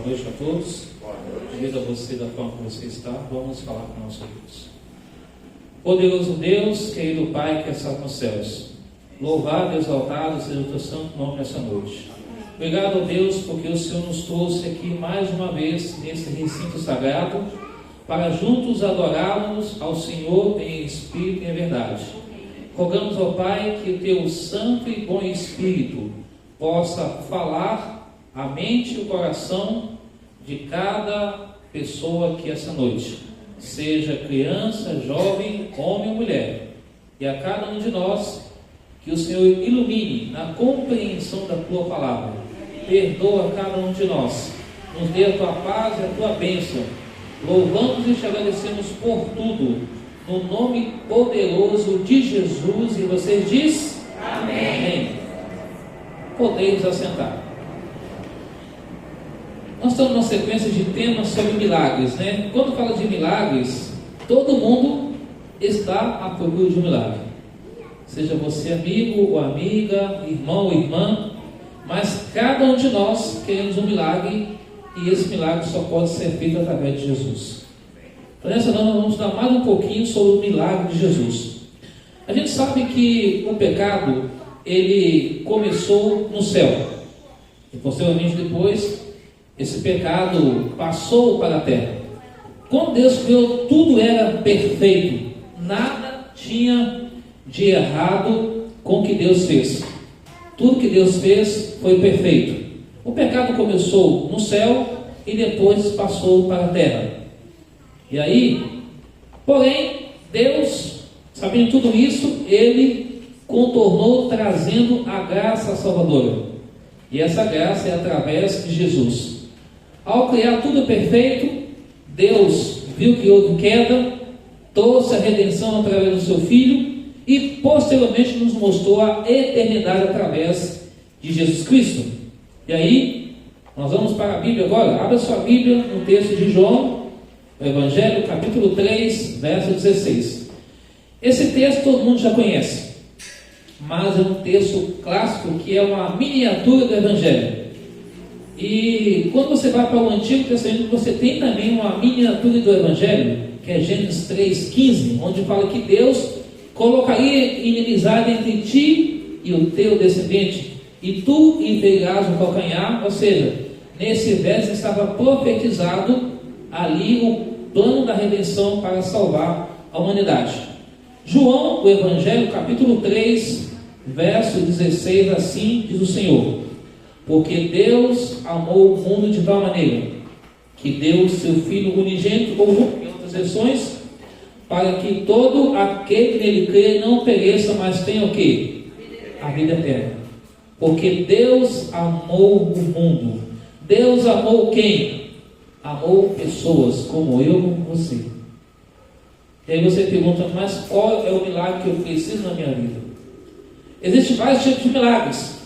noite a todos. Devido a você, da forma como você está, vamos falar com o nosso Deus. Poderoso Deus, querido Pai que está nos céus, louvado e exaltado seja o teu santo nome nessa noite. Obrigado, Deus, porque o Senhor nos trouxe aqui mais uma vez nesse recinto sagrado para juntos adorarmos ao Senhor em espírito e em verdade. Rogamos ao Pai que o teu santo e bom Espírito possa falar a mente e o coração de cada pessoa aqui essa noite, seja criança, jovem, homem ou mulher, e a cada um de nós que o Senhor ilumine na compreensão da tua palavra. Perdoa cada um de nós, nos dê a tua paz e a tua bênção. Louvamos e te agradecemos por tudo, no nome poderoso de Jesus. E você diz amém. Amém. Podeis assentar. Nós estamos numa sequência de temas sobre milagres, né? Quando fala de milagres, todo mundo está à procura de um milagre. Seja você amigo ou amiga, irmão ou irmã, mas cada um de nós queremos um milagre, e esse milagre só pode ser feito através de Jesus. Então nessa noite nós vamos dar mais um pouquinho sobre o milagre de Jesus. A gente sabe que o pecado, ele começou no céu, e posteriormente depois esse pecado passou para a terra. Quando Deus criou, tudo era perfeito, nada tinha de errado com o que Deus fez. Tudo que Deus fez foi perfeito. O pecado começou no céu e depois passou para a terra. E aí, porém, Deus, sabendo tudo isso, Ele contornou trazendo a graça salvadora. E essa graça é através de Jesus. Ao criar tudo perfeito, Deus viu que houve queda, trouxe a redenção através do seu Filho e posteriormente nos mostrou a eternidade através de Jesus Cristo. E aí, nós vamos para a Bíblia agora. Abra sua Bíblia no texto de João, o Evangelho, capítulo 3, verso 16. Esse texto todo mundo já conhece, mas é um texto clássico que é uma miniatura do Evangelho. E quando você vai para o Antigo Testamento, você tem também uma miniatura do Evangelho, que é Gênesis 3,15, onde fala que Deus colocaria inimizade entre ti e o teu descendente, e tu envergarás o calcanhar. Ou seja, nesse verso estava profetizado ali o plano da redenção para salvar a humanidade. João, o Evangelho, capítulo 3, verso 16, assim diz o Senhor: porque Deus amou o mundo de tal maneira que deu o seu Filho unigênito, ou em outras versões, para que todo aquele que nele crê não pereça, mas tenha o quê? A vida eterna. Porque Deus amou o mundo. Deus amou quem? Amou pessoas como eu, como você. E aí você pergunta, mas qual é o milagre que eu preciso na minha vida? Existem vários tipos de milagres.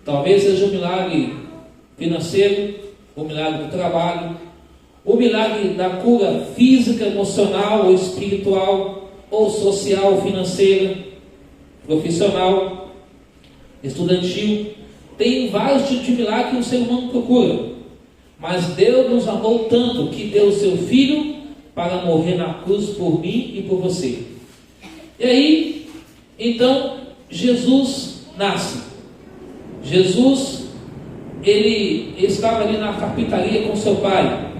Talvez seja um milagre financeiro, o milagre do trabalho, o milagre da cura física, emocional ou espiritual, ou social, financeira, profissional, estudantil. Tem vários tipos de milagre que o ser humano procura. Mas Deus nos amou tanto que deu o seu Filho para morrer na cruz por mim e por você. E aí, então, Jesus nasce. Jesus, ele estava ali na carpintaria com seu pai.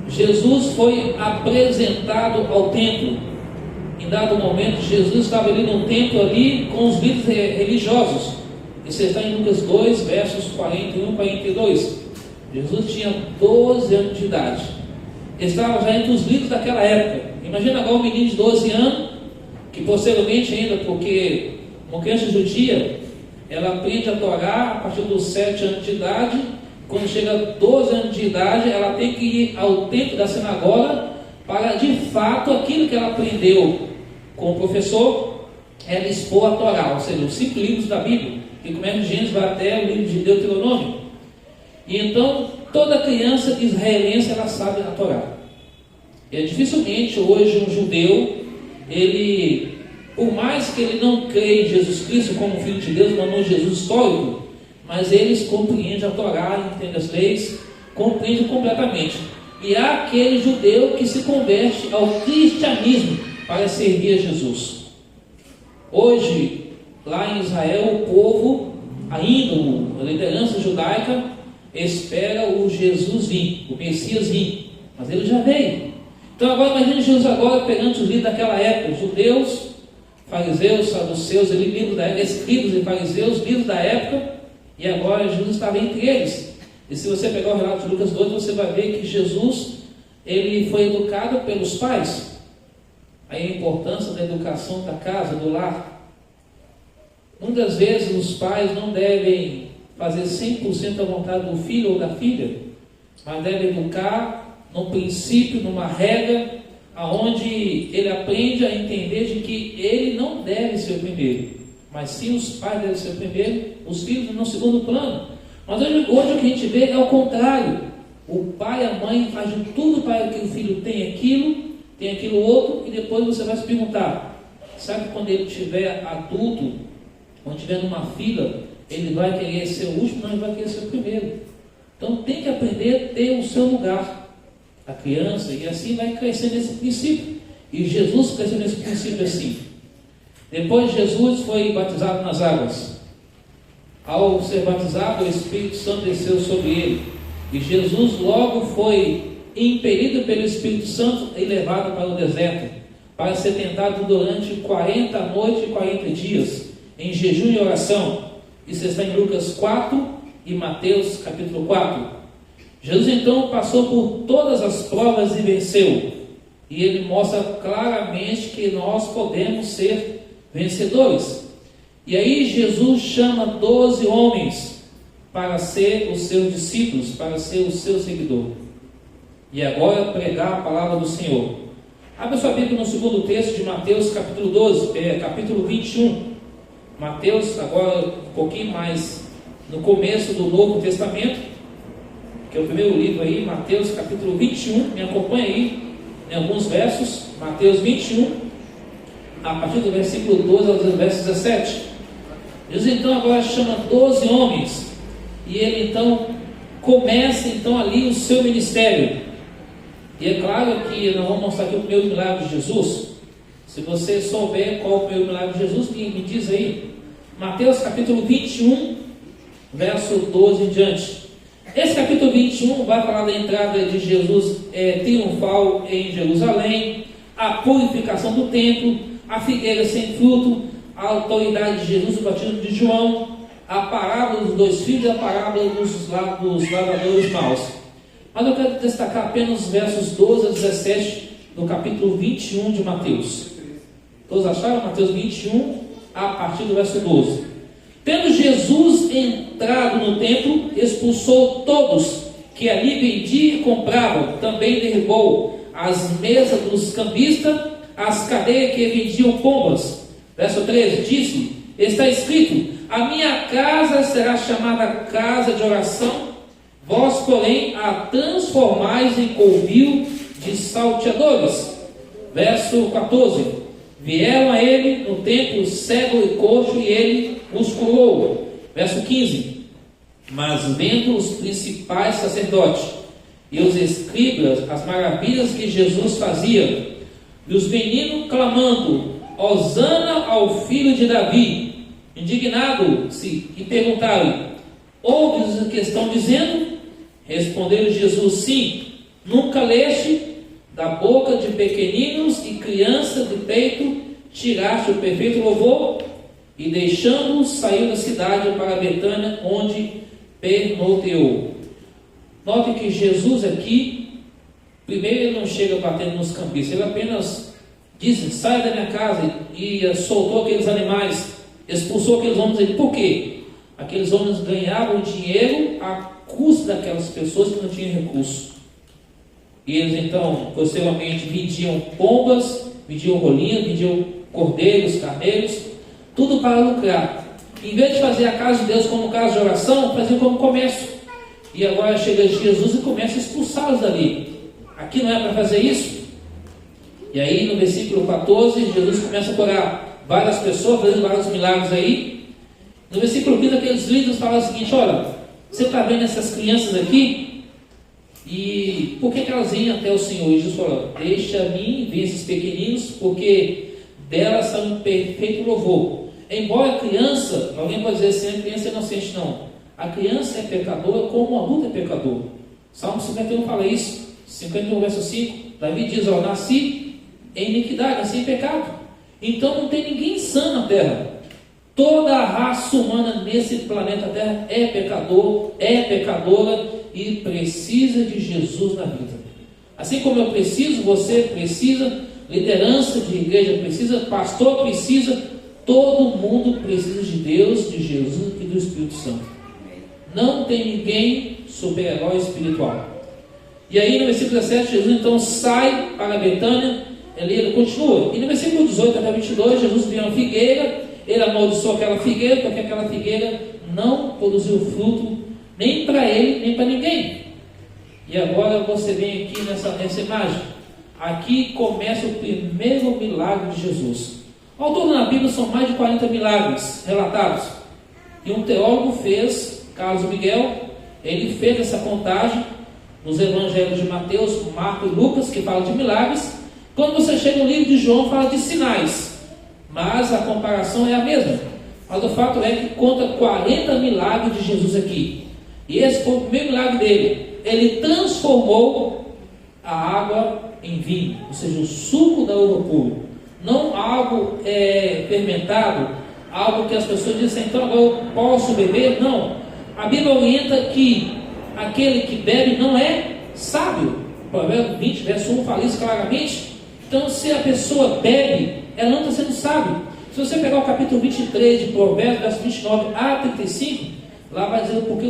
Jesus foi apresentado ao templo. Em dado momento, Jesus estava ali no templo ali com os líderes religiosos. Isso está em Lucas 2, versos 41 e 42. Jesus tinha 12 anos de idade. Estava já entre os líderes daquela época. Imagina agora um menino de 12 anos, que posteriormente ainda, porque uma criança judia, ela aprende a Torá a partir dos 7 anos de idade. Quando chega a 12 anos de idade, ela tem que ir ao templo da sinagoga para, de fato, aquilo que ela aprendeu com o professor, ela expor a Torá, ou seja, os 5 livros da Bíblia, que começa de Gênesis, vai até o livro de Deuteronômio. E então, toda criança israelense, ela sabe a Torá. E dificilmente hoje um judeu, ele, por mais que ele não creia em Jesus Cristo como Filho de Deus, mas não Jesus histórico, mas eles compreendem a Torá, entendem as leis, compreende completamente. E há aquele judeu que se converte ao cristianismo para servir a Jesus. Hoje, lá em Israel, o povo, ainda a liderança judaica, espera o Jesus vir, o Messias vir, mas ele já veio. Então agora imagine Jesus agora perante os líderes daquela época, judeus, fariseus, saduceus, escribas e fariseus, líderes da época, e agora Jesus estava entre eles. E se você pegar o relato de Lucas 2, você vai ver que Jesus, ele foi educado pelos pais. Aí a importância da educação da casa, do lar. Muitas vezes os pais não devem fazer 100% a vontade do filho ou da filha, mas devem educar num princípio, numa regra, aonde ele aprende a entender de que ele não deve ser o primeiro, mas sim os pais devem ser o primeiro, os filhos no segundo plano. Mas hoje o que a gente vê é o contrário. O pai e a mãe fazem tudo para que o filho tenha aquilo outro, e depois você vai se perguntar, sabe que quando ele estiver adulto, quando estiver numa fila, ele vai querer ser o último? Não, ele vai querer ser o primeiro. Então tem que aprender a ter o seu lugar, a criança, e assim vai crescer nesse princípio. E Jesus cresceu nesse princípio assim. Depois Jesus foi batizado nas águas. Ao ser batizado, o Espírito Santo desceu sobre ele. E Jesus logo foi impelido pelo Espírito Santo e levado para o deserto, para ser tentado durante 40 noites e 40 dias, em jejum e oração. Isso está em Lucas 4 e Mateus capítulo 4. Jesus então passou por todas as provas e venceu. E ele mostra claramente que nós podemos ser vencedores. E aí Jesus chama 12 homens para ser os seus discípulos, para ser o seu seguidor. E agora pregar a palavra do Senhor. Abra sua Bíblia no segundo texto de Mateus capítulo 12, capítulo 21. Mateus, agora um pouquinho mais no começo do Novo Testamento, que é o primeiro livro aí, Mateus capítulo 21, me acompanha aí em alguns versos, Mateus 21, a partir do versículo 12 ao verso 17. Jesus então agora chama 12 homens, e ele então começa então ali o seu ministério. E é claro que nós vamos mostrar aqui o primeiro milagre de Jesus. Se você souber qual é o primeiro milagre de Jesus, me diz aí. Mateus capítulo 21, verso 12 em diante. Esse capítulo 21 vai falar da entrada de Jesus triunfal em Jerusalém, a purificação do templo, a figueira sem fruto, a autoridade de Jesus, o batismo de João, a parábola dos 2 filhos e a parábola dos lavradores maus. Mas eu quero destacar apenas os versos 12 a 17 do capítulo 21 de Mateus. Todos acharam? Mateus 21, a partir do verso 12. Tendo Jesus entrado no templo, expulsou todos que ali vendiam e compravam, também derrubou as mesas dos cambistas, as cadeias que vendiam pombas. Verso 13, disse, está escrito, a minha casa será chamada casa de oração, vós, porém, a transformais em covil de salteadores. Verso 14, vieram a ele no templo cego e coxo, e ele os curou. Verso 15, mas vendo os principais sacerdotes e os escribas as maravilhas que Jesus fazia, e os meninos clamando, Hosana ao filho de Davi, indignado-se e perguntaram, ouves o que estão dizendo? Respondeu Jesus, sim, nunca leste, da boca de pequeninos e crianças de peito tiraste o perfeito louvor? E deixando-os, saiu da cidade para Betânia, onde pernoiteou. Note que Jesus aqui, primeiro ele não chega batendo nos campistas, ele apenas diz, sai da minha casa, e soltou aqueles animais, expulsou aqueles homens. Por quê? Aqueles homens ganhavam dinheiro a custo daquelas pessoas que não tinham recurso. E eles então, posteriormente, vendiam pombas, vendiam rolinhas, vendiam cordeiros, carneiros, tudo para lucrar. Em vez de fazer a casa de Deus como casa de oração, faziam como comércio. E agora chega Jesus e começa a expulsá-los dali. Aqui não é para fazer isso? E aí no versículo 14, Jesus começa a curar várias pessoas, fazendo vários milagres aí. No versículo 15, aqueles líderes falam o seguinte, olha, você está vendo essas crianças aqui? E por que elas vinham até o Senhor? E Jesus falou: deixa a mim ver esses pequeninos, porque delas são um perfeito louvor. Embora a criança, alguém pode dizer assim, a criança é inocente, não. A criança é pecadora como o adulto é pecador. Salmo 51 fala isso, 51 verso 5. Davi diz: ó, nasci em iniquidade, nasci em pecado. Então não tem ninguém sã na terra. Toda a raça humana nesse planeta Terra é pecador, é pecadora e precisa de Jesus na vida. Assim como eu preciso, você precisa, liderança de igreja precisa, pastor precisa, todo mundo precisa de Deus, de Jesus e do Espírito Santo. Não tem ninguém super-herói espiritual. E aí no versículo 17, Jesus então sai para Betânia, ele continua. E no versículo 18 até 22, Jesus viu uma figueira, ele amaldiçoou aquela figueira, porque aquela figueira não produziu fruto, nem para ele, nem para ninguém. E agora você vem aqui nessa imagem. Aqui começa o primeiro milagre de Jesus. Ao todo na Bíblia são mais de 40 milagres relatados. E um teólogo fez, Carlos Miguel, ele fez essa contagem nos evangelhos de Mateus, Marcos e Lucas, que fala de milagres. Quando você chega no livro de João, fala de sinais. Mas a comparação é a mesma. Mas o fato é que conta 40 milagres de Jesus aqui. E esse foi o primeiro milagre dele. Ele transformou a água em vinho, ou seja, o suco da uva pura. Não algo fermentado, algo que as pessoas dizem, então agora eu posso beber. Não. A Bíblia orienta que aquele que bebe não é sábio. Provérbios 20, verso 1 fala isso claramente. Então, se a pessoa bebe, ela não está sendo sábio. Se você pegar o capítulo 23 de Provérbios, verso 29 a 35, lá vai dizer porque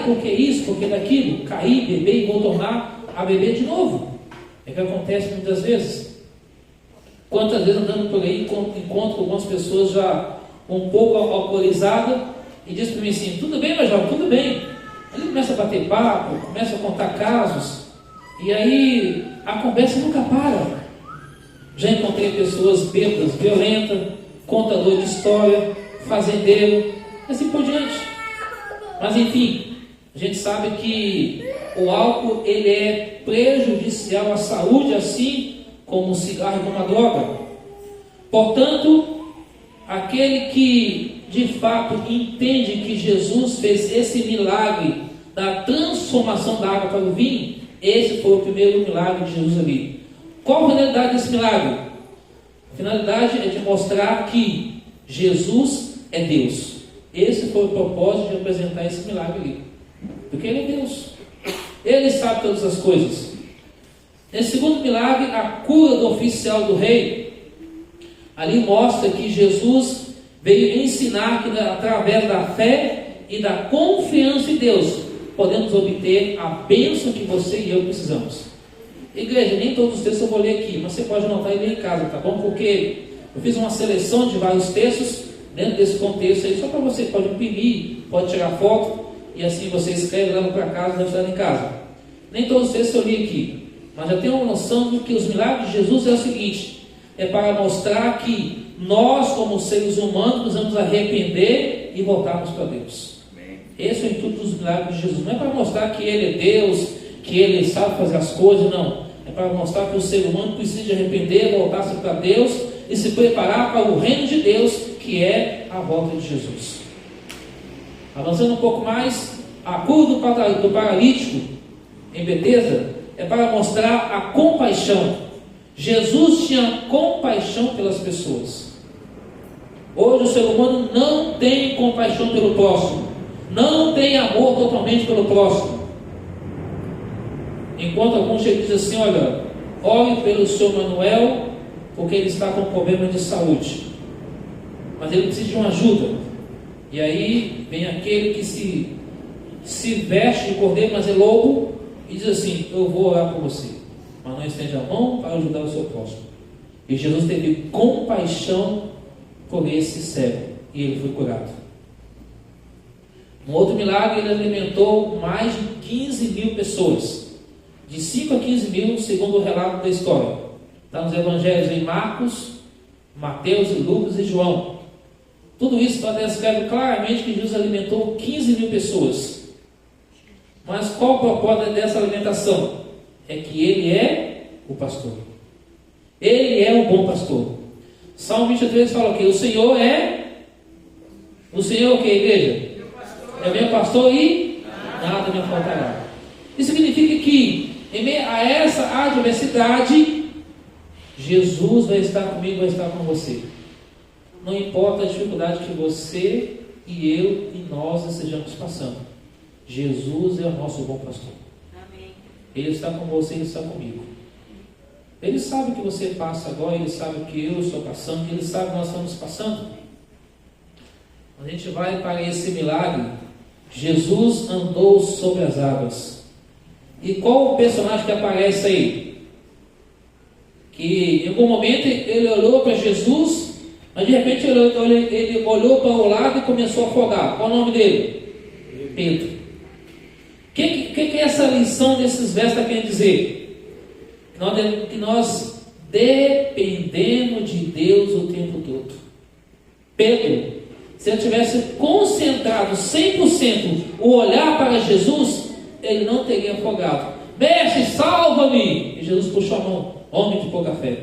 porque isso, porque daquilo, caí, beber e vou tornar a beber de novo. É que acontece muitas vezes. Quantas vezes andando por aí, encontro algumas pessoas já um pouco alcoolizadas e diz para mim assim: tudo bem, meu jovem, tudo bem. Ele começa a bater papo, começa a contar casos, e aí a conversa nunca para. Já encontrei pessoas bêbadas, violentas, contador de história, fazendeiro, assim por diante. Mas enfim, a gente sabe que o álcool ele é prejudicial à saúde, assim como o cigarro e como a droga. Portanto, aquele que de fato entende que Jesus fez esse milagre da transformação da água para o vinho, esse foi o primeiro milagre de Jesus ali. Qual a finalidade desse milagre? A finalidade é de mostrar que Jesus é Deus. Esse foi o propósito de apresentar esse milagre ali. Porque Ele é Deus. Ele sabe todas as coisas. Nesse segundo milagre, a cura do oficial do rei, ali mostra que Jesus veio ensinar que através da fé e da confiança em Deus, podemos obter a bênção que você e eu precisamos. Igreja, nem todos os textos eu vou ler aqui, mas você pode anotar e ler em casa, tá bom? Porque eu fiz uma seleção de vários textos dentro desse contexto aí, só para você, pode imprimir, pode tirar foto, e assim você escreve, leva para casa, deve estar em casa. Nem todos os textos eu li aqui, mas já tenho uma noção de que os milagres de Jesus é o seguinte: é para mostrar que nós, como seres humanos, precisamos arrepender e voltarmos para Deus. Esse é o intuito dos milagres de Jesus. Não é para mostrar que Ele é Deus, que Ele sabe fazer as coisas, não. É para mostrar que o ser humano precisa de arrepender, voltar-se para Deus e se preparar para o reino de Deus, que é a volta de Jesus. Avançando um pouco mais, a cura do paralítico em Betesda é para mostrar a compaixão. Jesus tinha compaixão pelas pessoas. Hoje o ser humano não tem compaixão pelo próximo, não tem amor totalmente pelo próximo. Enquanto alguns chegam e dizem assim: olha, ore pelo seu Manuel, porque ele está com problema de saúde, mas ele precisa de uma ajuda. E aí vem aquele que se veste de cordeiro, mas é lobo, e diz assim: eu vou orar por você, mas não estende a mão para ajudar o seu próximo. E Jesus teve compaixão por esse cego, e ele foi curado. Um outro milagre, ele alimentou mais de 15 mil pessoas, de 5 a 15 mil, segundo o relato da história. Está nos evangelhos em Marcos, Mateus, Lucas e João. Tudo isso está descrito claramente que Jesus alimentou 15 mil pessoas. Mas qual o propósito dessa alimentação? É que Ele é o pastor. Ele é o bom pastor. Salmo 23 fala o quê? O Senhor o que, igreja? É meu pastor e nada me faltará. Isso significa que, em meio a essa adversidade, Jesus vai estar comigo, vai estar com você. Não importa a dificuldade que você e eu e nós estejamos passando. Jesus é o nosso bom pastor. Amém. Ele está com você, Ele está comigo. Ele sabe o que você passa agora, Ele sabe o que eu estou passando, Ele sabe o que nós estamos passando. A gente vai para esse milagre. Jesus andou sobre as águas. E qual o personagem que aparece aí? Que em algum momento ele olhou para Jesus, mas de repente ele olhou para o lado e começou a afogar. Qual o nome dele? Pedro. O que é essa lição desses versos está querendo dizer? Que nós dependemos de Deus o tempo todo. Pedro, se ele tivesse concentrado 100% o olhar para Jesus, ele não teria afogado. Mestre, salva-me! E Jesus puxou a mão. Homem de pouca fé.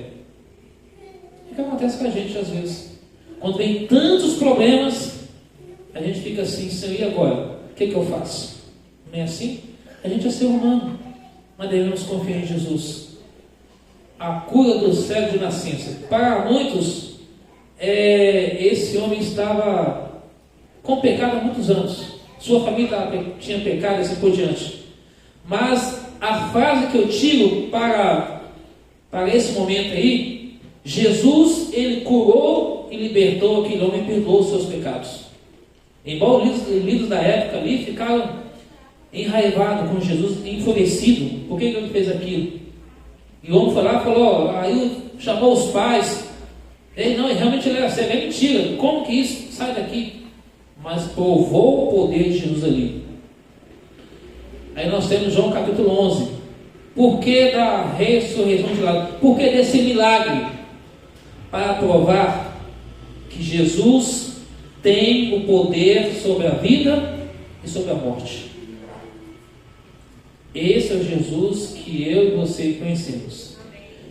O que acontece com a gente às vezes? Quando vem tantos problemas, a gente fica assim, Senhor, e agora? O que eu faço? Não é assim? A gente é ser humano, mas devemos confiar em Jesus. A cura do cego de nascença. Para muitos, esse homem estava com pecado há muitos anos. Sua família tinha pecado e assim por diante. Mas a frase que eu tiro para esse momento aí, Jesus, ele curou e libertou aquele homem e perdoou os seus pecados. Embora os líderes da época ali ficaram enraivados com Jesus, enfurecidos. Por que ele fez aquilo? E o homem foi lá e falou, aí chamou os pais. Realmente ele era cego, é mentira. Como que isso? Sai daqui. Mas provou o poder de Jesus ali. Aí nós temos João capítulo 11. Por que da ressurreição de Lázaro? Por que desse milagre? Para provar que Jesus tem o poder sobre a vida e sobre a morte. Esse é o Jesus que eu e você conhecemos.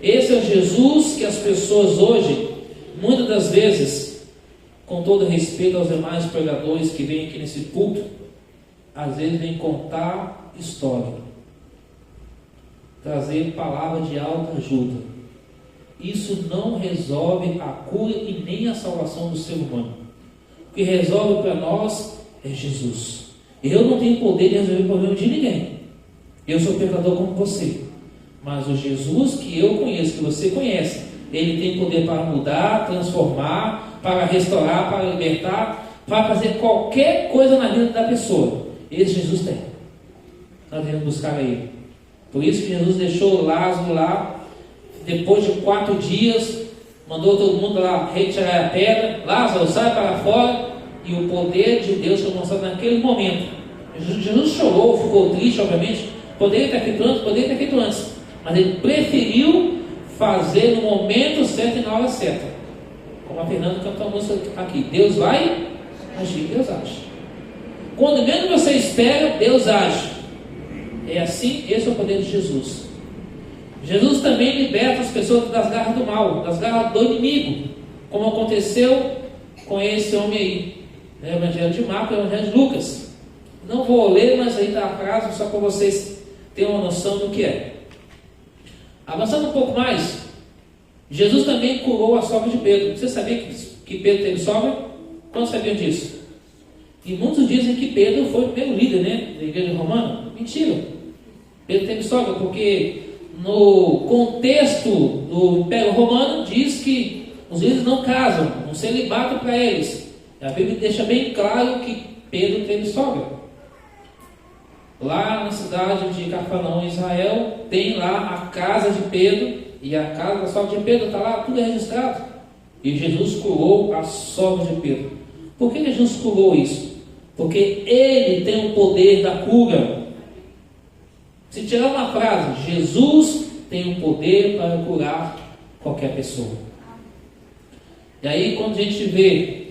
Esse é o Jesus que as pessoas hoje, muitas das vezes, com todo respeito aos demais pregadores que vêm aqui nesse culto, às vezes vêm contar história, trazer palavra de autoajuda. Isso não resolve a cura e nem a salvação do ser humano. O que resolve para nós é Jesus. Eu não tenho poder de resolver o problema de ninguém. Eu sou pecador como você. Mas o Jesus que eu conheço, que você conhece, Ele tem poder para mudar, transformar, para restaurar, para libertar, para fazer qualquer coisa na vida da pessoa. Esse Jesus tem. Nós devemos buscar Ele. Por isso que Jesus deixou Lázaro lá, depois de 4 dias, mandou todo mundo lá retirar a pedra. Lázaro, sai para fora. E o poder de Deus foi mostrado naquele momento. Jesus chorou, ficou triste, obviamente. Poderia ter feito antes, mas ele preferiu fazer no momento certo e na hora certa. Como a Fernanda cantou a música aqui, Deus vai agir, Deus age. Quando menos você espera, Deus age. É assim, esse é o poder de Jesus. Jesus também liberta as pessoas das garras do mal, das garras do inimigo, como aconteceu com esse homem aí, o Evangelho de Marcos e o Evangelho de Lucas. Não vou ler, mas aí está a frase, só para vocês terem uma noção do que é. Avançando um pouco mais, Jesus também curou a sogra de Pedro. Você sabia que Pedro teve sogra? Quantos sabiam disso? E muitos dizem que Pedro foi o primeiro líder, da igreja romana. Mentira. Pedro teve sogra, porque no contexto do Império Romano diz que os líderes não casam, um celibato para eles. A Bíblia deixa bem claro que Pedro teve sogra. Lá na cidade de Cafarnaum, Israel, tem lá a casa de Pedro, e a casa da sogra de Pedro está lá, tudo é registrado. E Jesus curou a sogra de Pedro. Por que Jesus curou isso? Porque Ele tem o poder da cura. Se tirar uma frase, Jesus tem o poder para curar qualquer pessoa. E aí quando a gente vê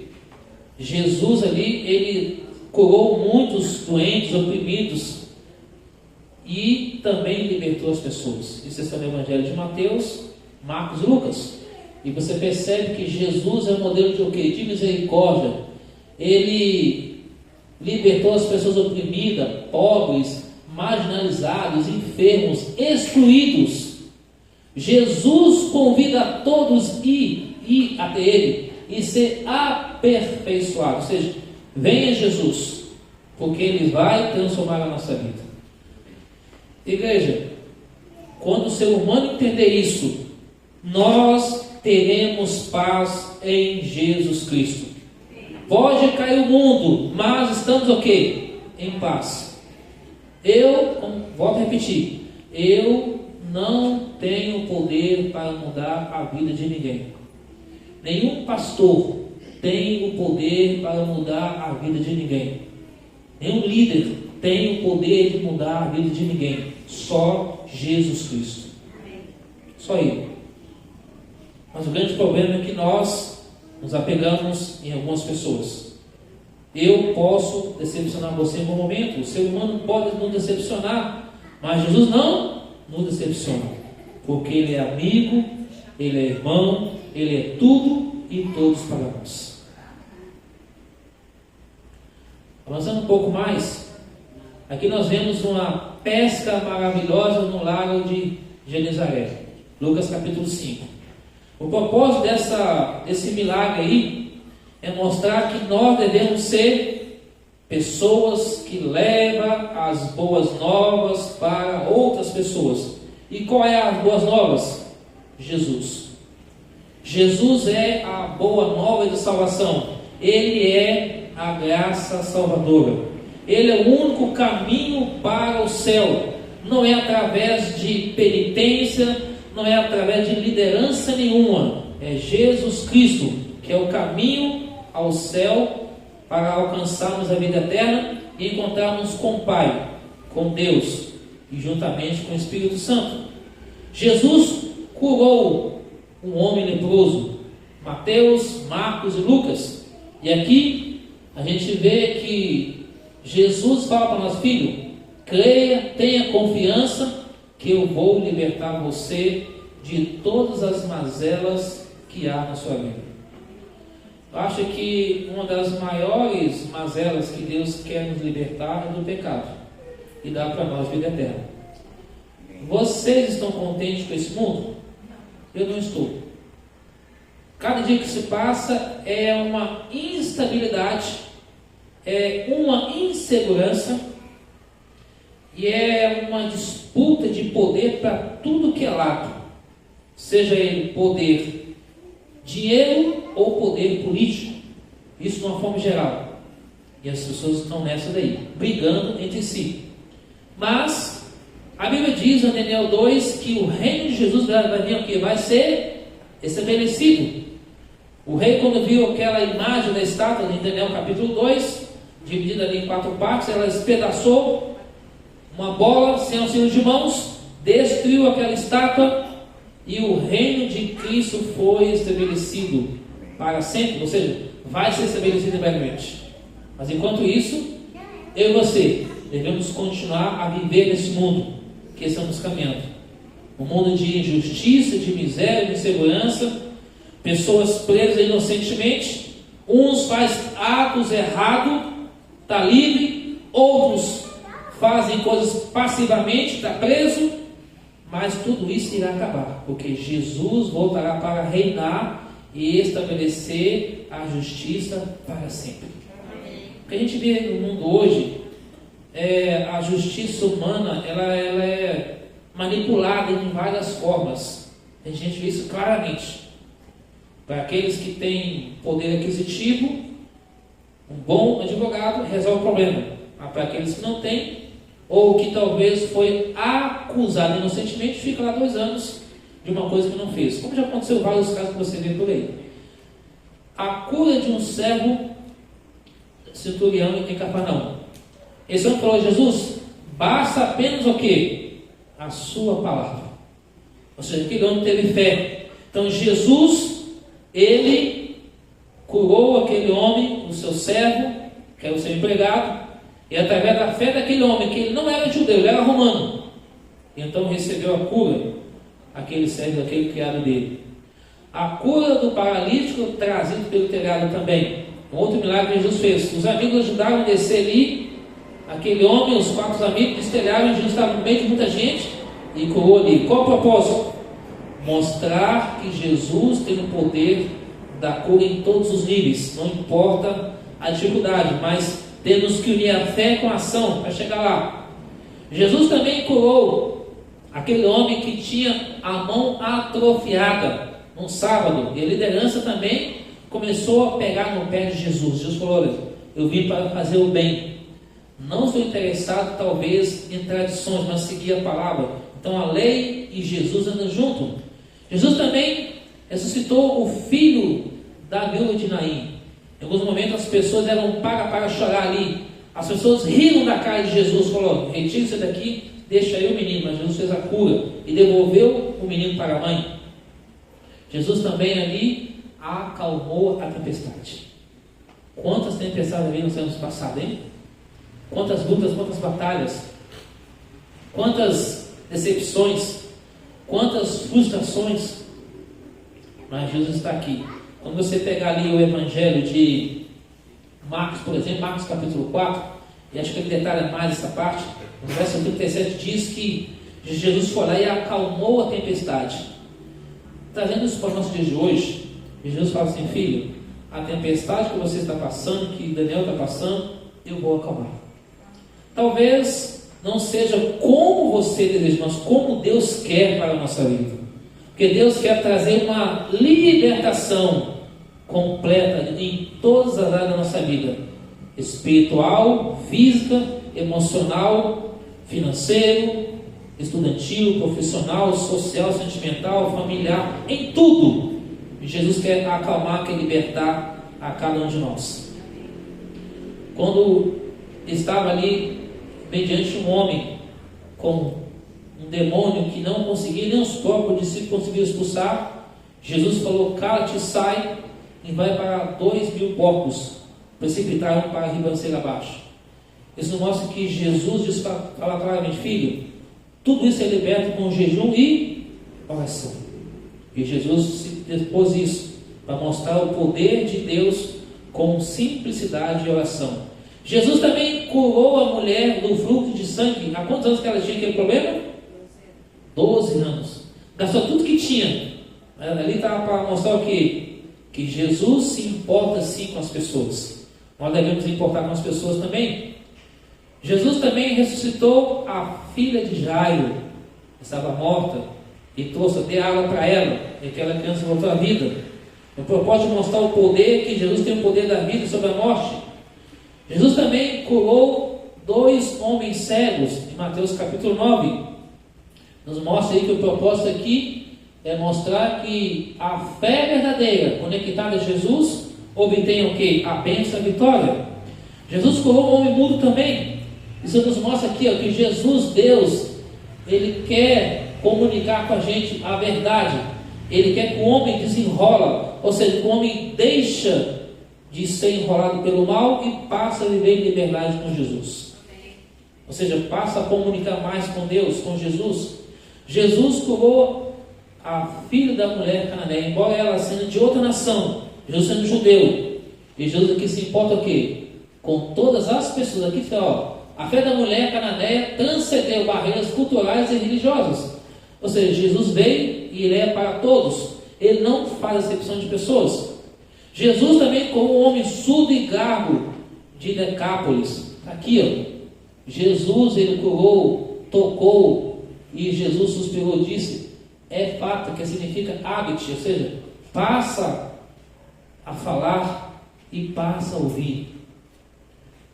Jesus ali, Ele curou muitos doentes, oprimidos, e também libertou as pessoas. Isso está no Evangelho de Mateus, Marcos e Lucas. E você percebe que Jesus é um modelo de o quê? De misericórdia. Ele libertou as pessoas oprimidas, pobres, marginalizados, enfermos, excluídos. Jesus convida a todos a ir até Ele e ser aperfeiçoado. Ou seja, venha Jesus, porque Ele vai transformar a nossa vida. Igreja, quando o ser humano entender isso, nós teremos paz em Jesus Cristo. Pode cair o mundo, mas estamos o quê? Em paz. Volto a repetir, eu não tenho poder para mudar a vida de ninguém. Nenhum pastor tem o poder para mudar a vida de ninguém. Nenhum líder tem o poder de mudar a vida de ninguém. Só Jesus Cristo. Só Ele. Mas o grande problema é que nós nos apegamos em algumas pessoas. Eu posso decepcionar você em algum momento. O ser humano pode nos decepcionar, mas Jesus não nos decepciona, porque Ele é amigo, Ele é irmão, Ele é tudo e todos para nós. Avançando um pouco mais, aqui nós vemos uma pesca maravilhosa no lago de Genezaré, Lucas capítulo 5. O propósito desse milagre aí é mostrar que nós devemos ser pessoas que levam as boas novas para outras pessoas. E qual é as boas novas? Jesus. Jesus é a boa nova de salvação. Ele é a graça salvadora. Ele é o único caminho para o céu. Não é através de penitência, não é através de liderança nenhuma. É Jesus Cristo que é o caminho ao céu para alcançarmos a vida eterna e encontrarmos com o Pai, com Deus e juntamente com o Espírito Santo. Jesus curou um homem leproso, Mateus, Marcos e Lucas. E aqui a gente vê que Jesus fala para nós: filho, creia, tenha confiança que eu vou libertar você de todas as mazelas que há na sua vida. Eu acho que uma das maiores mazelas que Deus quer nos libertar é do pecado e dar para nós vida eterna. Vocês estão contentes com esse mundo? Eu não estou. Cada dia que se passa é uma instabilidade, é uma insegurança e é uma disputa de poder para tudo que é lado, seja ele poder, dinheiro ou poder político, isso de uma forma geral. E as pessoas estão nessa daí, brigando entre si. Mas a Bíblia diz em Daniel 2 que o reino de Jesus vai ser estabelecido. O rei, quando viu aquela imagem da estátua em Daniel capítulo 2, dividida ali em 4 partes, ela espedaçou uma bola sem auxílio de mãos, destruiu aquela estátua e o reino de Cristo foi estabelecido para sempre, ou seja, vai ser estabelecido brevemente. Mas enquanto isso, eu e você devemos continuar a viver nesse mundo que estamos caminhando. Um mundo de injustiça, de miséria, de insegurança, pessoas presas inocentemente, uns fazem atos errados, está livre, outros fazem coisas passivamente, está preso, mas tudo isso irá acabar, porque Jesus voltará para reinar e estabelecer a justiça para sempre. O que a gente vê no mundo hoje é a justiça humana, ela é manipulada de várias formas. A gente vê isso claramente. Para aqueles que têm poder aquisitivo, um bom advogado resolve o problema. Mas para aqueles que não têm, ou que talvez foi acusado inocentemente, fica lá 2 anos de uma coisa que não fez. Como já aconteceu em vários casos que você vê por aí. A cura de um servo centurião em Cafarnaum. Esse homem falou: Jesus, basta apenas o quê? A sua palavra. Ou seja, aquele homem teve fé. Então Jesus, ele curou aquele homem, o seu servo, que era o seu empregado, e através da fé daquele homem, que ele não era judeu, ele era romano, Então recebeu a cura, aquele servo, aquele criado dele. A cura do paralítico trazido pelo telhado também. Um outro milagre que Jesus fez. Os amigos ajudaram a descer ali, aquele homem, os 4 amigos destelharam, Jesus estava no meio de muita gente e curou ali. Qual o propósito? Mostrar que Jesus tem o poder da cura em todos os níveis, não importa a dificuldade, mas temos que unir a fé com a ação para chegar lá. Jesus também curou aquele homem que tinha a mão atrofiada num sábado, e a liderança também começou a pegar no pé de Jesus. Jesus falou: olha, eu vim para fazer o bem, não sou interessado talvez em tradições, mas seguir a palavra. Então a lei e Jesus andam junto. Jesus também ressuscitou o filho da viúva de Naim. Em alguns momentos as pessoas eram para chorar ali, as pessoas riram da cara de Jesus, falou: retira isso daqui, deixa aí o menino. Mas Jesus fez a cura e devolveu o menino para a mãe. Jesus também ali acalmou a tempestade. Quantas tempestades ali nós temos passado, hein? Quantas lutas, quantas batalhas, quantas decepções, quantas frustrações. Mas Jesus está aqui. Quando você pegar ali o Evangelho de Marcos, por exemplo, Marcos capítulo 4, e acho que ele detalha mais essa parte, no verso 37 diz que Jesus foi lá e acalmou a tempestade. Trazendo isso para os nossos dias de hoje, Jesus fala assim: filho, a tempestade que você está passando, que Daniel está passando, eu vou acalmar. Talvez não seja como você deseja, mas como Deus quer para a nossa vida. Porque Deus quer trazer uma libertação completa em todas as áreas da nossa vida: espiritual, física, emocional, financeiro, estudantil, profissional, social, sentimental, familiar, em tudo. Jesus quer acalmar, quer libertar a cada um de nós. Quando estava ali mediante um homem com um demônio que não conseguia, nem os próprios discípulos conseguiam expulsar, Jesus falou: cala-te, sai e vai para 2.000 porcos, precipitaram para a ribanceira abaixo. Isso mostra que Jesus diz, fala claramente: filho, tudo isso é liberto com jejum e oração. E Jesus se dispôs isso para mostrar o poder de Deus com simplicidade e oração. Jesus também curou a mulher do fluxo de sangue. Há quantos anos que ela tinha aquele problema? 12 anos. Gastou tudo que tinha. Ali estava para mostrar o quê? Que Jesus se importa sim com as pessoas. Nós devemos nos importar com as pessoas também. Jesus também ressuscitou a filha de Jairo, que estava morta, e trouxe até água para ela, e aquela criança voltou à vida. O propósito de mostrar o poder, que Jesus tem o poder da vida sobre a morte. Jesus também curou 2 homens cegos, em Mateus capítulo 9. Nos mostra aí que o propósito aqui é mostrar que a fé verdadeira, conectada a Jesus, obtém o quê? A bênção e a vitória. Jesus curou um homem mudo também. Isso nos mostra aqui, ó, que Jesus, Deus, Ele quer comunicar com a gente a verdade. Ele quer que o homem desenrola, ou seja, que o homem deixa de ser enrolado pelo mal e passa a viver em liberdade com Jesus. Ou seja, passa a comunicar mais com Deus, com Jesus. Jesus curou a filha da mulher cananeia, embora ela sendo de outra nação, Jesus sendo judeu. E Jesus aqui se importa o quê? Com todas as pessoas. Aqui está, ó, a fé da mulher cananeia transcendeu barreiras culturais e religiosas. Ou seja, Jesus veio e Ele é para todos. Ele não faz acepção de pessoas. Jesus também curou um homem surdo e gago de Decápolis. Aqui, ó, Jesus, Ele curou, tocou, e Jesus suspirou e disse: é fato, que significa hábito, ou seja, passa a falar e passa a ouvir.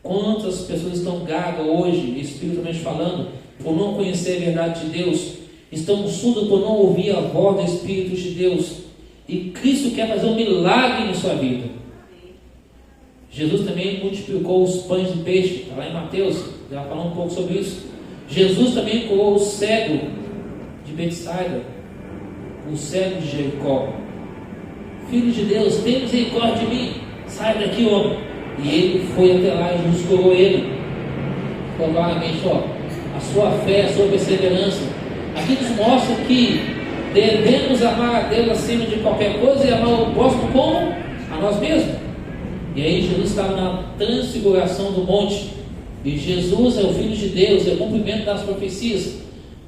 Quantas pessoas estão gagas hoje, espiritualmente falando, por não conhecer a verdade de Deus, estão surdos por não ouvir a voz do Espírito de Deus, e Cristo quer fazer um milagre em sua vida. Jesus também multiplicou os pães e peixe, está lá em Mateus, já falou um pouco sobre isso. Jesus também curou o cego de Betsaida, o cego de Jericó. Filho de Deus, tem misericórdia de mim, sai daqui, homem. E ele foi até lá e Jesus curou ele. Falou claramente: ó, a sua fé, a sua perseverança Aqui nos mostra que devemos amar a Deus acima de qualquer coisa e amar o próximo como a nós mesmos. E aí Jesus estava na transfiguração do monte, e Jesus é o Filho de Deus, é o cumprimento das profecias.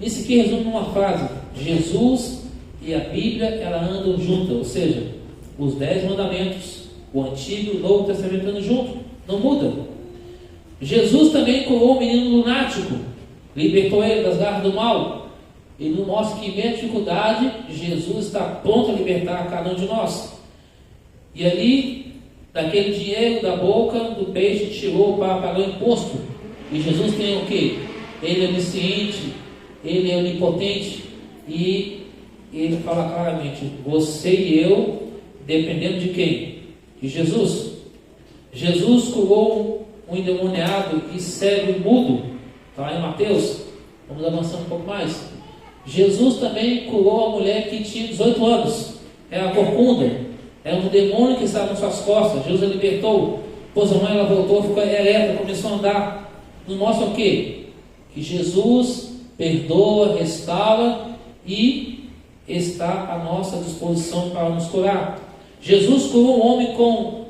Isso aqui resume numa frase: Jesus e a Bíblia, ela andam juntas, ou seja, os 10 mandamentos, o Antigo e o Novo Testamento andam juntos, não muda. Jesus também curou o menino lunático, libertou ele das garras do mal. Ele nos mostra que em meio à dificuldade, Jesus está pronto a libertar cada um de nós. E ali, daquele dinheiro da boca do peixe, tirou para pagar o imposto. E Jesus tem o quê? Ele é onisciente, ele é onipotente, e ele fala claramente: você e eu, dependendo de quem? De Jesus. Jesus curou um endemoniado e cego e mudo, está lá em Mateus. Vamos avançando um pouco mais. Jesus também curou a mulher que tinha 18 anos, é a corcunda, é um demônio que estava nas suas costas. Jesus a libertou, pôs a mão, ela voltou, ficou ereta, começou a andar. Nos mostra o quê? Que Jesus perdoa, restaura e está à nossa disposição para nos curar. Jesus curou um homem com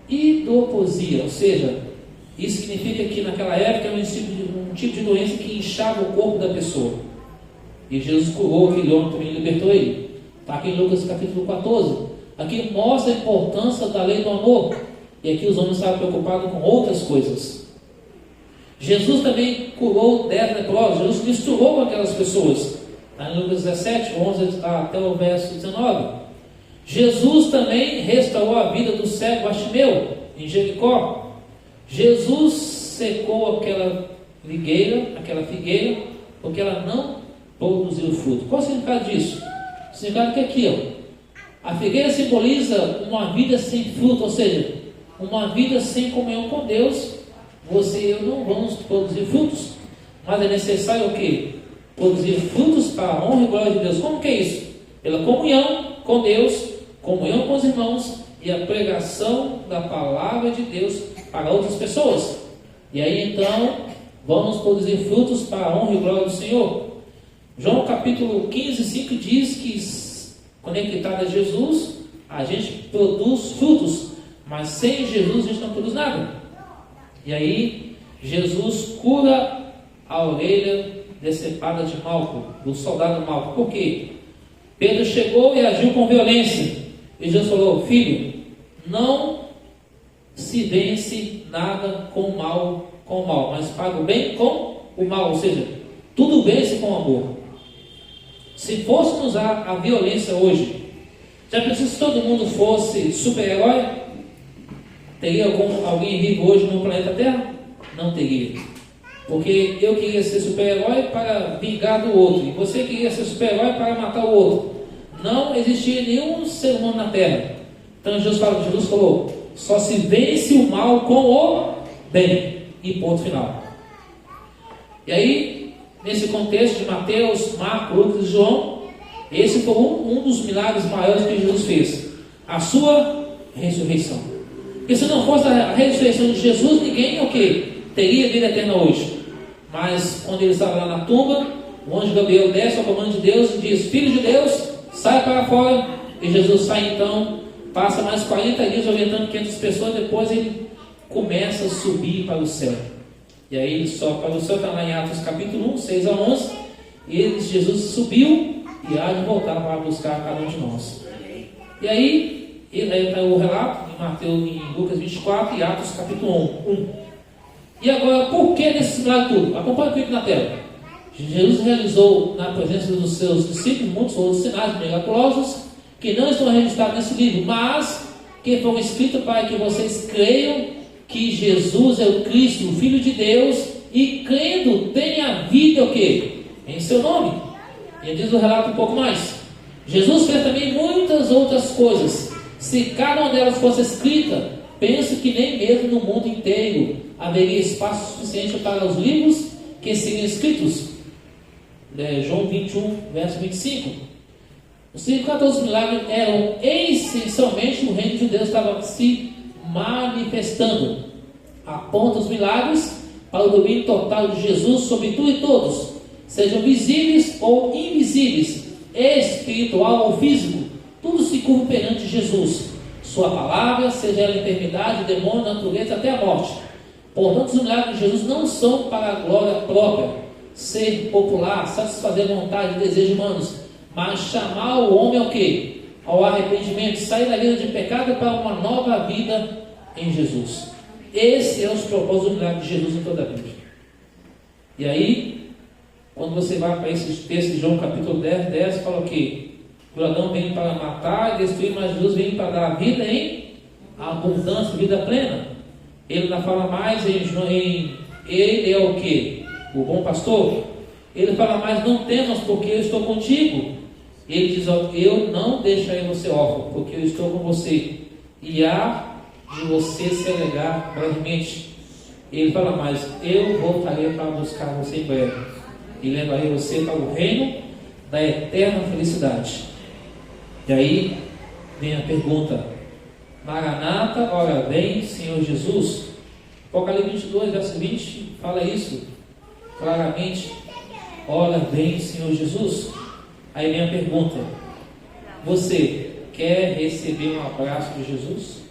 hidroposia, ou seja, isso significa que naquela época era um tipo de doença que inchava o corpo da pessoa. E Jesus curou aquele homem, também libertou ele. Está aqui em Lucas capítulo 14. Aqui mostra a importância da lei do amor. E aqui os homens estavam preocupados com outras coisas. Jesus também curou 10 leprosos. Jesus misturou aquelas pessoas. Está em Lucas 17, 11 até o verso 19. Jesus também restaurou a vida do cego Bartimeu, em Jericó. Jesus secou aquela figueira, porque ela não produziu fruto. Qual é o significado disso? O significado é que aqui, a figueira simboliza uma vida sem fruto, ou seja, uma vida sem comunhão com Deus. Você e eu não vamos produzir frutos, mas é necessário o quê? Produzir frutos para a honra e glória de Deus. Como que é isso? Pela comunhão com Deus, comunhão com os irmãos e a pregação da palavra de Deus para outras pessoas. E aí então vamos produzir frutos para a honra e glória do Senhor. João capítulo 15, 5 diz que conectado a Jesus a gente produz frutos, mas sem Jesus a gente não produz nada. E aí Jesus cura a orelha decepada de Malco, do soldado Malco. Por quê? Pedro chegou e agiu com violência. E Jesus falou: filho, não se vence nada com o mal, mas paga o bem com o mal. Ou seja, tudo vence com amor. Se fôssemos usar a violência hoje, já pensou se todo mundo fosse super-herói? Teria alguém vivo hoje no planeta Terra? Não teria. Porque eu queria ser super-herói para vingar do outro, e você queria ser super-herói para matar o outro. Não existia nenhum ser humano na Terra. Então Jesus falou: só se vence o mal com o bem. E ponto final. E aí, nesse contexto de Mateus, Marcos, Lucas e João, esse foi um dos milagres maiores que Jesus fez: a sua ressurreição. Porque se não fosse a ressurreição de Jesus, ninguém teria vida eterna hoje. Mas quando ele estava lá na tumba, o anjo Gabriel desce ao comando de Deus e diz: filho de Deus, sai para fora. E Jesus sai então, passa mais 40 dias orientando 500 pessoas, depois ele começa a subir para o céu. E aí ele sobe para o céu, está lá em Atos capítulo 1, 6 a 11. E Jesus subiu e há de voltar para buscar cada um de nós. E aí está o relato em Mateus, em Lucas 24 e Atos capítulo 1. E agora, por que nesse milagre tudo? Acompanhe comigo na tela. Jesus realizou na presença dos seus discípulos muitos outros sinais miraculosos que não estão registrados nesse livro, mas que foram escritos para que vocês creiam que Jesus é o Cristo, o Filho de Deus, e crendo tenha vida o quê? Em seu nome. E diz o relato um pouco mais. Jesus fez também muitas outras coisas. Se cada uma delas fosse escrita, penso que nem mesmo no mundo inteiro haveria espaço suficiente para os livros que seriam escritos. João 21, verso 25. O significado dos milagres eram essencialmente o reino de Deus estava se manifestando. Aponta os milagres para o domínio total de Jesus sobre tudo e todos. sejam visíveis ou invisíveis, espiritual ou físico, tudo se curva perante Jesus. Sua palavra, seja ela enfermidade, demônio, natureza, até a morte. Portanto, os milagres de Jesus não são para a glória própria, ser popular, satisfazer a vontade e desejos humanos, mas chamar o homem ao quê? Ao arrependimento, sair da vida de pecado para uma nova vida em Jesus. Esse é os propósitos do milagre de Jesus em toda a Bíblia. E aí, quando você vai para esse texto de João capítulo 10, fala o quê? O ladrão vem para matar e destruir, mas Jesus vem para dar vida em abundância, vida plena. Ele não fala mais ele é o quê? O bom pastor. Ele fala mais, não temas, porque eu estou contigo. Ele diz, eu não deixarei você órfão, porque eu estou com você, e há de você se alegrar brevemente. Ele fala mais, eu voltarei para buscar você em breve, e levarei você para o reino da eterna felicidade. E aí vem a pergunta, Maranata, ora vem, Senhor Jesus. Apocalipse 22, verso 20, fala isso claramente, ora vem, Senhor Jesus. Aí vem a pergunta, você quer receber um abraço de Jesus?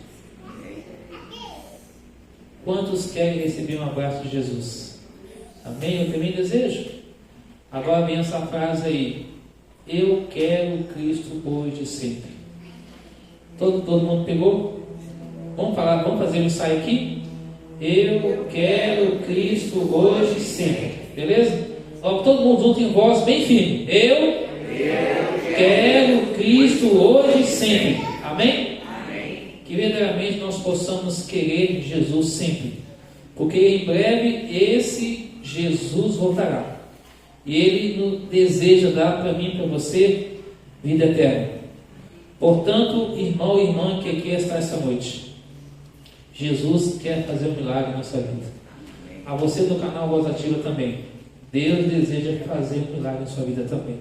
Quantos querem receber um abraço de Jesus? Amém? Eu também desejo. Agora vem essa frase aí, eu quero Cristo hoje e sempre. Todo mundo pegou? Vamos fazer um ensaio aqui? Eu quero Cristo hoje e sempre. Beleza? Ó, todo mundo junto em voz bem firme. Eu quero Cristo hoje e sempre. Amém? Amém? Que verdadeiramente nós possamos querer Jesus sempre. Porque em breve esse Jesus voltará. E Ele nos deseja dar para mim e para você vida eterna. Portanto, irmão e irmã que aqui está essa noite, Jesus quer fazer um milagre na sua vida. A você do canal Voz Ativa também. Deus deseja fazer um milagre na sua vida também.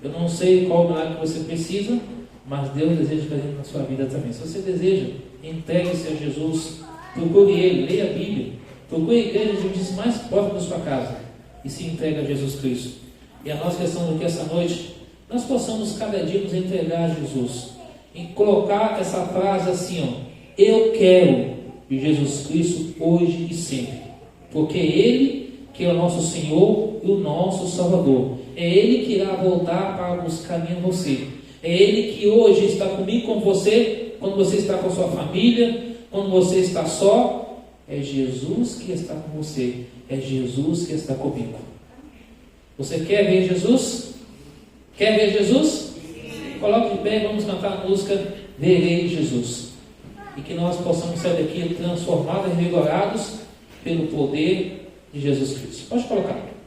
Eu não sei qual milagre que você precisa, mas Deus deseja fazer na sua vida também. Se você deseja, entregue-se a Jesus, procure Ele, leia a Bíblia, procure a igreja de mais próximo da sua casa e se entregue a Jesus Cristo. E a nossa questão aqui essa noite, nós possamos cada dia nos entregar a Jesus e colocar essa frase assim, ó, eu quero Jesus Cristo hoje e sempre, porque Ele que é o nosso Senhor e o nosso Salvador. É Ele que irá voltar para buscar mim e você. É Ele que hoje está comigo, com você, quando você está com a sua família, quando você está só. É Jesus que está com você. É Jesus que está comigo. Você quer ver Jesus? Quer ver Jesus? Coloque de pé e vamos cantar a música Verei Jesus. E que nós possamos sair daqui transformados e revigorados pelo poder de Jesus Cristo. Pode colocar.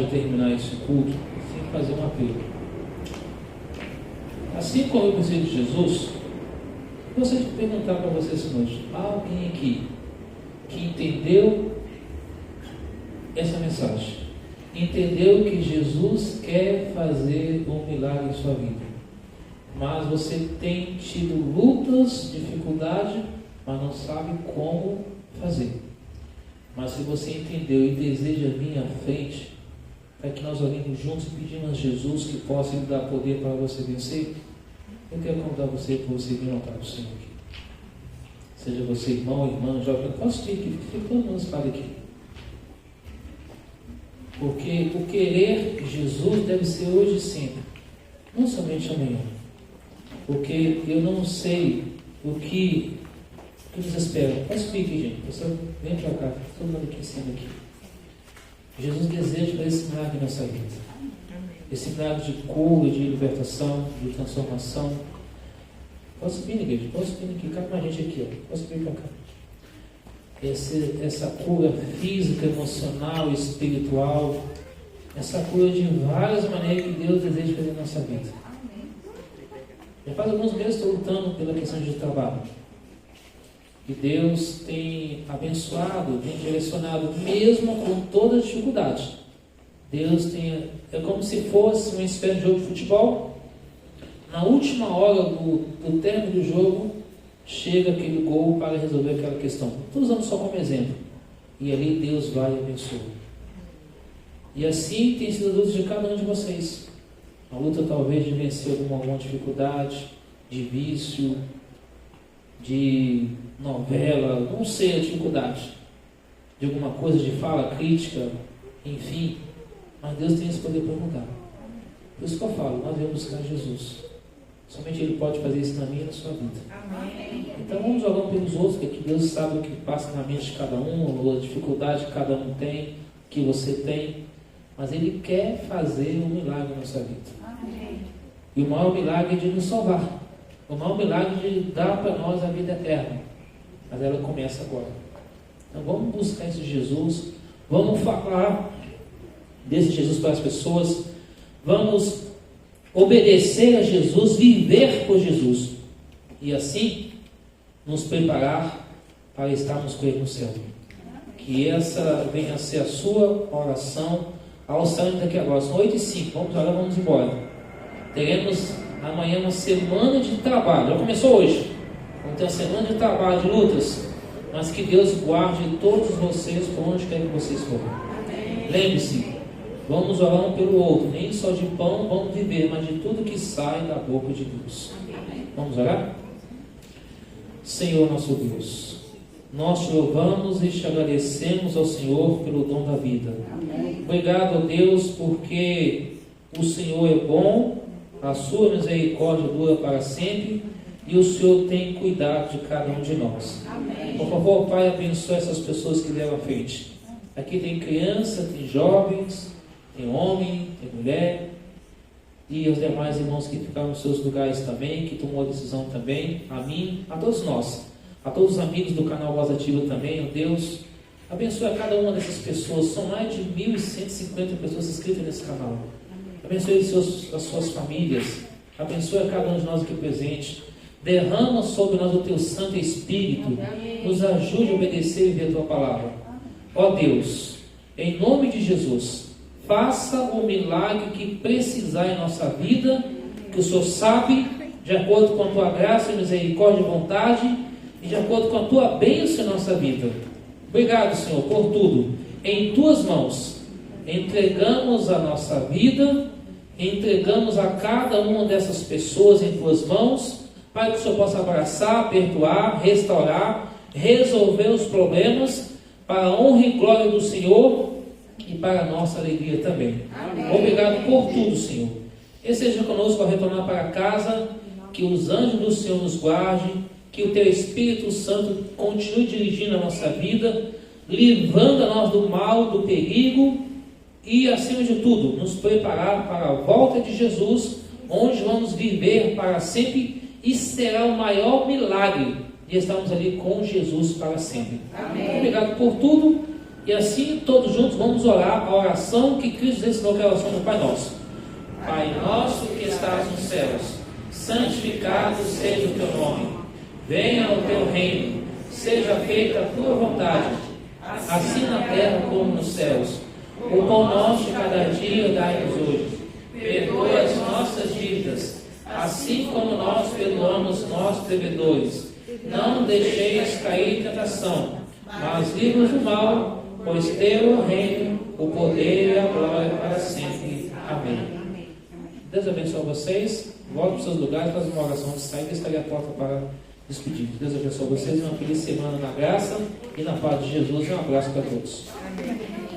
de terminar esse culto sem fazer um apelo. Assim como eu pensei de Jesus, eu gostaria de perguntar para vocês essa noite: há alguém aqui que entendeu essa mensagem? Entendeu que Jesus quer fazer um milagre em sua vida, mas você tem tido lutas, dificuldade, mas não sabe como fazer. Mas se você entendeu e deseja vir à frente, para que nós oremos juntos e pedimos a Jesus que possa lhe dar poder para você vencer, eu quero convidar você para você vir ao altar do Senhor aqui. Seja você irmão, irmã, jovem, eu posso vir aqui, fique todo mundo espalhado aqui. Porque o querer de Jesus deve ser hoje e sempre, não somente amanhã. Porque eu não sei o que nos espera. Pode subir aqui, gente. Pessoal, vem para cá, todo mundo aqui em cima aqui. Jesus deseja fazer esse milagre na nossa vida. Esse milagre de cura, de libertação, de transformação. Pode subir, igreja, pode subir aqui, cá com a gente aqui, ó. Pode subir para cá. Essa cura física, emocional, espiritual, essa cura de várias maneiras que Deus deseja fazer na nossa vida. Já faz alguns meses estou lutando pela questão de trabalho. E Deus tem abençoado, tem direcionado, mesmo com toda a dificuldade. Deus tem, é como se fosse uma espécie de jogo de futebol. Na última hora do término do jogo, chega aquele gol para resolver aquela questão. Estou usando só como exemplo. E ali Deus vai e abençoa. E assim tem sido a luta de cada um de vocês. A luta talvez de vencer alguma dificuldade, de vício, de novela, não sei a dificuldade, de alguma coisa de fala crítica, enfim. Mas Deus tem esse poder para mudar. Por isso que eu falo, nós devemos buscar Jesus. Somente Ele pode fazer isso na minha e na sua vida. Amém. Então vamos orando pelos outros, que Deus sabe o que passa na mente de cada um, ou a dificuldade que cada um tem, que você tem. Mas Ele quer fazer um milagre na sua vida. Amém. E o maior milagre é de nos salvar. O maior milagre é de dar para nós a vida eterna. Mas ela começa agora. Então vamos buscar esse Jesus. Vamos falar desse Jesus para as pessoas. Vamos obedecer a Jesus, viver por Jesus. E assim nos preparar para estarmos com Ele no céu. Que essa venha a ser a sua oração ao sair daqui agora. São 8h05, vamos orar, vamos embora. Teremos amanhã uma semana de trabalho. Já começou hoje. Vamos ter uma semana de trabalho, de lutas. Mas que Deus guarde todos vocês por onde quer que vocês forem. Lembre-se, vamos orar um pelo outro. Nem só de pão vamos viver, mas de tudo que sai da boca de Deus. Vamos orar? Senhor nosso Deus, nós te louvamos e te agradecemos ao Senhor pelo dom da vida. Obrigado a Deus porque o Senhor é bom, a sua misericórdia dura para sempre e o Senhor tem cuidado de cada um de nós. Amém. Por favor, Pai, abençoe essas pessoas que deram à frente. Aqui tem criança, tem jovens, tem homem, tem mulher e os demais irmãos que ficaram nos seus lugares também, que tomou a decisão também, a mim, a todos nós, a todos os amigos do canal Voz Ativa também, ó Deus, abençoe a cada uma dessas pessoas. São mais de 1.150 pessoas inscritas nesse canal. Abençoe as suas famílias, abençoe a cada um de nós aqui presente. Derrama sobre nós o Teu Santo Espírito, nos ajude a obedecer e ver a Tua Palavra. Ó Deus, em nome de Jesus, faça o milagre que precisar em nossa vida, que o Senhor sabe, de acordo com a Tua graça, misericórdia e vontade, e de acordo com a Tua bênção em nossa vida. Obrigado, Senhor, por tudo. Em Tuas mãos, entregamos a nossa vida, entregamos a cada uma dessas pessoas em Tuas mãos, para que o Senhor possa abraçar, perdoar, restaurar, resolver os problemas, para a honra e glória do Senhor e para a nossa alegria também. Amém. Obrigado por tudo, Senhor. E seja conosco ao retornar para casa, que os anjos do Senhor nos guardem, que o Teu Espírito Santo continue dirigindo a nossa vida, livrando a nós do mal, do perigo e, acima de tudo, nos preparar para a volta de Jesus, onde vamos viver para sempre e será o maior milagre de estarmos ali com Jesus para sempre. Amém. Obrigado por tudo E assim, todos juntos, vamos orar a oração que Cristo ensinou, que é a oração do Pai Nosso. Pai nosso que estás nos céus, santificado seja o teu nome. Venha o teu reino, seja feita a tua vontade, assim na terra como nos céus. O pão nosso de cada dia dai-nos hoje. Perdoa as nossas dívidas, assim como nós perdoamos nossos devedores. Não deixeis cair em tentação, mas livra-nos do mal, pois teu é o reino, o poder e a glória para sempre. Amém. Deus abençoe vocês. Volte para os seus lugares, faz uma oração de saída e estaria a porta para despedir. Deus abençoe vocês. Uma feliz semana na graça e na paz de Jesus. Um abraço para todos. Amém.